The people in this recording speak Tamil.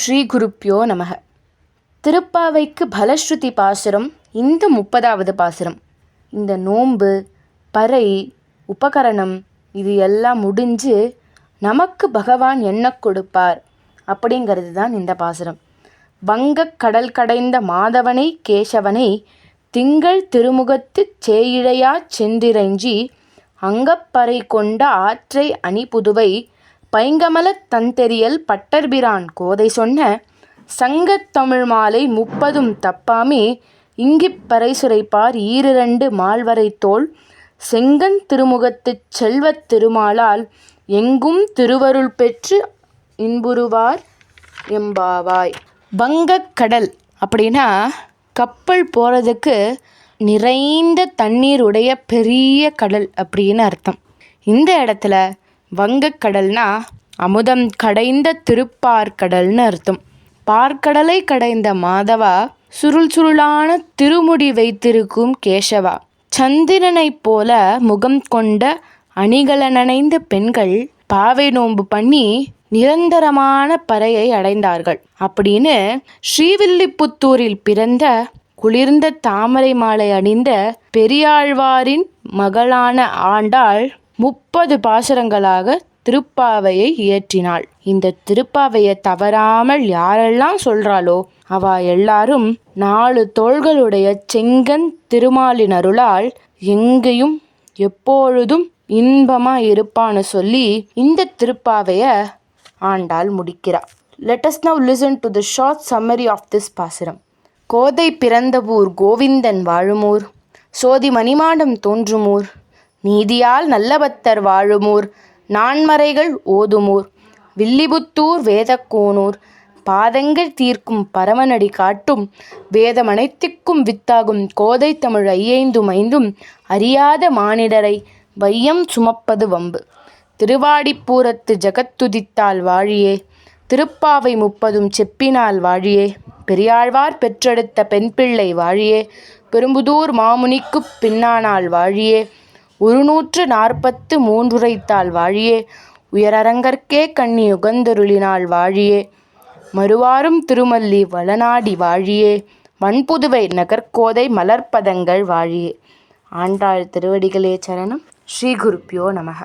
ஸ்ரீ குருப்பியோ நமக. திருப்பாவைக்கு பலஸ்ருதி பாசுரம் இந்த 30வது பாசுரம். இந்த நோன்பு, பறை, உபகரணம் இது எல்லாம் முடிஞ்சு நமக்கு பகவான் என்ன கொடுப்பார் அப்படிங்கிறது தான் இந்த பாசுரம். வங்கக் கடல் கடைந்த மாதவனை கேசவனை திங்கள் திருமுகத்துச் சேயிழையாச் சென்றிறைஞ்சி அங்கப்பறை கொண்ட ஆற்றை அணிபுதுவை பைங்கமலத் தந்தெறியல் பட்டர்பிரான் கோதை சொன்ன சங்கத் தமிழ் மாலை 30ம் தப்பாமே இங்கிப் பறைசுரைப்பார் ஈரிரண்டு மால்வரை தோள் செங்கன் திருமுகத்துச் செல்வத் திருமாலால் எங்கும் திருவருள் பெற்று இன்புறுவார் எம்பாவாய். வங்கக் கடல் அப்படின்னா கப்பல் போகிறதுக்கு நிறைந்த தண்ணீர் உடைய பெரிய கடல் அப்படின்னு அர்த்தம். இந்த இடத்துல வங்கக்கடல்னா அமுதம் கடைந்த திருப்பார்கடல்னு அர்த்தம். பார்க்கடலை கடைந்த மாதவா, சுருள் சுருளான திருமுடி வைத்திருக்கும் கேசவா, சந்திரனைப் போல முகம் கொண்ட அணிகல நனைந்த பெண்கள் பாவை நோன்பு பண்ணி நிரந்தரமான பறையை அடைந்தார்கள் அப்படின்னு ஸ்ரீவில்லிபுத்தூரில் பிறந்த குளிர்ந்த தாமரை மாலை அணிந்த பெரியாழ்வாரின் மகளான ஆண்டாள் 30 பாசுரங்களாக திருப்பாவையை இயற்றினாள். இந்த திருப்பாவையை தவறாமல் யாரெல்லாம் சொல்றாளோ அவ எல்லாரும் 4 தோள்களுடைய செங்கன் திருமாலின் அருளால் எங்கேயும் எப்பொழுதும் இன்பமா இருப்பான்னு சொல்லி இந்த திருப்பாவையை ஆண்டாள் முடிக்கிறார். Let us now listen to the short summary of this பாசுரம். கோதை பிறந்த ஊர் கோவிந்தன் வாழுமூர், சோதி மணிமாடம் தோன்றுமூர், நீதியால் நல்லபத்தர் வாழுமூர், நான்மறைகள் ஓதுமூர், வில்லிபுத்தூர் வேதக்கோனூர், பாதங்கள் தீர்க்கும் பரமனடி காட்டும் வேதமனைத்திக்கும் வித்தாகும் கோதை தமிழ் ஐயைந்தும் ஐந்தும் அறியாத மானிடரை வையம் சுமப்பது வம்பு. திருவாடிப்பூரத்து ஜகத்துதித்தால் வாழியே, திருப்பாவை 30ம் செப்பினால் வாழியே, பெரியாழ்வார் பெற்றெடுத்த பெண் பிள்ளை வாழியே, பெரும்புதூர் மாமுனிக்குப் பின்னானால் வாழியே, 143 உரைத்தால் வாழியே, உயரரங்கற்கே கண்ணி உகந்தருளினாள் வாழியே, மறுவாரும் திருமல்லி வளநாடி வாழியே, வன்புதுவை நகர்கோதை மலர்ப்பதங்கள் வாழியே. ஆண்டாள் திருவடிகளே சரணம். ஸ்ரீ குருப்பியோ நமக.